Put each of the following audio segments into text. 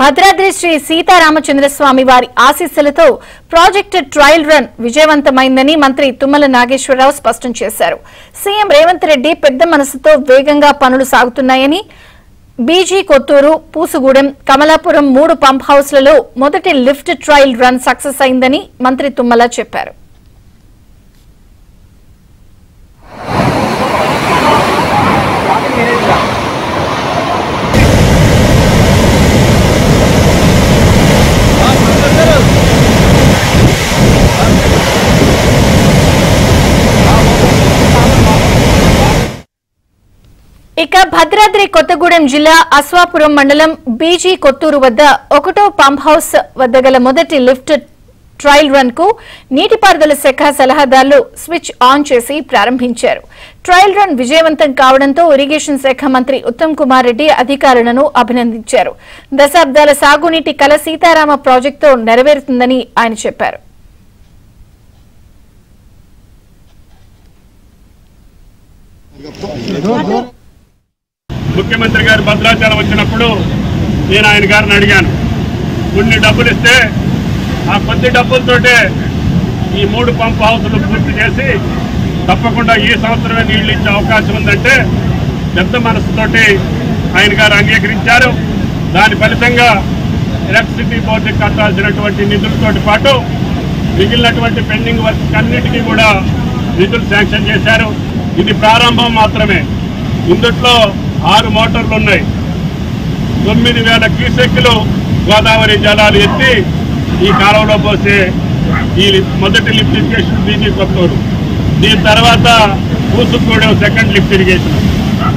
భద్రాద్రి శ్రీ సీతారామచంద్రస్వామి వారి ఆశీస్సులతో project trial run విజయవంతమైందని మంత్రి తుమ్మల నాగేశ్వరరావు స్పష్టం చేశారు. సీఎం రేవంత్ రెడ్డి పెద్ద మనసుతో వేగంగా పనులు సాగుతున్నాయని, బీజీ కొత్తూరు, పూసుగూడెం, కమలాపురం 3 పంప్ హౌస్లలో మొదటి లిఫ్ట్ ట్రయల్ రన్ సక్సెస్ అయిందని మంత్రి తుమ్మల చెప్పారు. ఇక భద్రాద్రి కొత్తగూడెం జిల్లా అశ్వాపురం మండలం బీజీ కొత్తూరు వద్ద 1వ పంప్ హౌస్ వద్ద గల మొదటి లిఫ్ట్ ట్రయల్ రన్ కు నీటిపారుదల శాఖ సలహాదారులు స్విచ్ ఆన్ చేసి ప్రారంభించారు. ట్రయల్ రన్ విజయవంతం కావడంతో ఇరిగేషన్ శాఖ మంత్రి ఉత్తమ్ కుమార్ రెడ్డి అధికారులను అభినందించారు. దశాబ్దాల సాగునీటి కల సీతారామ ప్రాజెక్టుతో నెరవేరుతుందని ఆయన చెప్పారు. ముఖ్యమంత్రి గారు భద్రాచలం వచ్చినప్పుడు నేను ఆయన గారిని అడిగాను, కొన్ని డబ్బులు ఇస్తే ఆ కొద్ది డబ్బులతోటే ఈ 3 పంప్ హౌస్లు పూర్తి చేసి తప్పకుండా ఈ సంవత్సరమే నీళ్లు ఇచ్చే అవకాశం ఉందంటే పెద్ద మనసుతోటి ఆయన గారు అంగీకరించారు. దాని ఫలితంగా ఎలక్ట్రిసిటీ బోర్డుకి కట్టాల్సినటువంటి నిధులతో పాటు మిగిలినటువంటి పెండింగ్ వర్క్ అన్నిటికీ కూడా నిధులు శాంక్షన్ చేశారు. ఇది ప్రారంభం మాత్రమే. ఇందుట్లో 6 మోటార్లు ఉన్నాయి. 9,000 క్యూసెక్కులు గోదావరి జలాలు ఎత్తి ఈ కాలంలో పోసే ఈ మొదటి లిఫ్ట్ ఇరిగేషన్ బీజీ కొత్తూరు. దీని తర్వాత పూసుగూడెం సెకండ్ లిఫ్ట్ ఇరిగేషన్,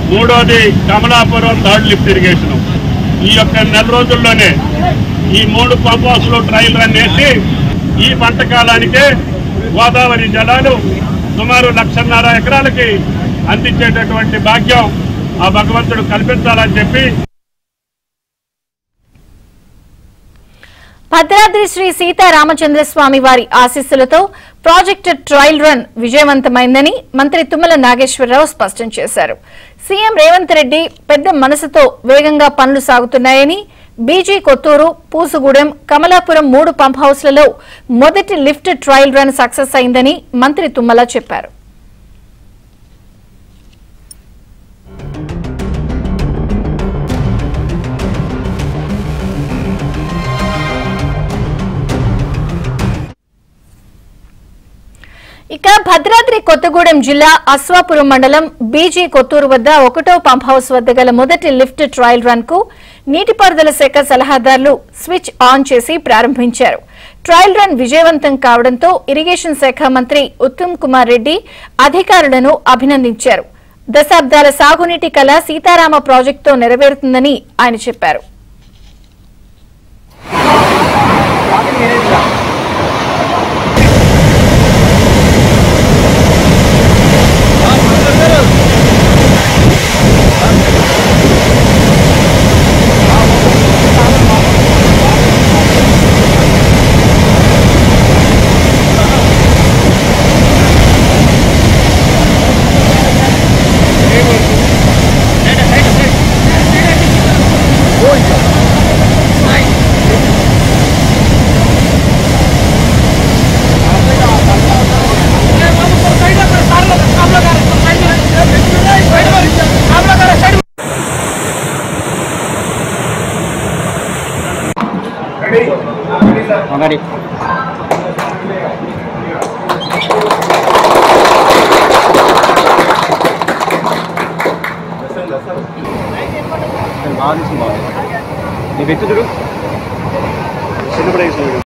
3వది కమలాపురం 3rd లిఫ్ట్ ఇరిగేషన్. ఈ యొక్క నెల రోజుల్లోనే ఈ 3 పంప్ హౌస్లో ట్రయల్ రన్ వేసి ఈ పంట కాలానికే గోదావరి జలాలు సుమారు 1,50,000 ఎకరాలకి అందించేటటువంటి భాగ్యం ఆ భగవంతుడు కల్పించాలని చెప్పి భద్రాద్రి శ్రీ సీతారామచంద్రస్వామి వారి ఆశీస్సులతో ప్రాజెక్టు ట్రయల్ రన్ విజయవంతమైందని మంత్రి తుమ్మల నాగేశ్వరరావు స్పష్టం చేశారు. సీఎం రేవంత్ రెడ్డి పెద్ద మనసుతో వేగంగా పనులు సాగుతున్నాయని, బీజీ కొత్తూరు, పూసుగూడెం, కమలాపురం 3 పంప్ హౌస్లలో మొదటి లిఫ్ట్ ట్రయల్ రన్ సక్సెస్ అయిందని మంత్రి తుమ్మల చెప్పారు. ఇక భద్రాద్రి కొత్తగూడెం జిల్లా అశ్వాపురం మండలం బీజీ కొత్తూరు వద్ద 1వ పంప్ హౌస్ వద్ద గల మొదటి లిఫ్ట్ ట్రయల్ రన్ కు నీటిపారుదల శాఖ సలహాదారులు స్విచ్ ఆన్ చేసి ప్రారంభించారు. ట్రయల్ రన్ విజయవంతం కావడంతో ఇరిగేషన్ శాఖ మంత్రి ఉత్తమ్ కుమార్ రెడ్డి అధికారులను అభినందించారు. దశాబ్దాల సాగునీటి కల సీతారామ ప్రాజెక్టుతో నెరవేరుతుందని ఆయన చెప్పారు. బాగా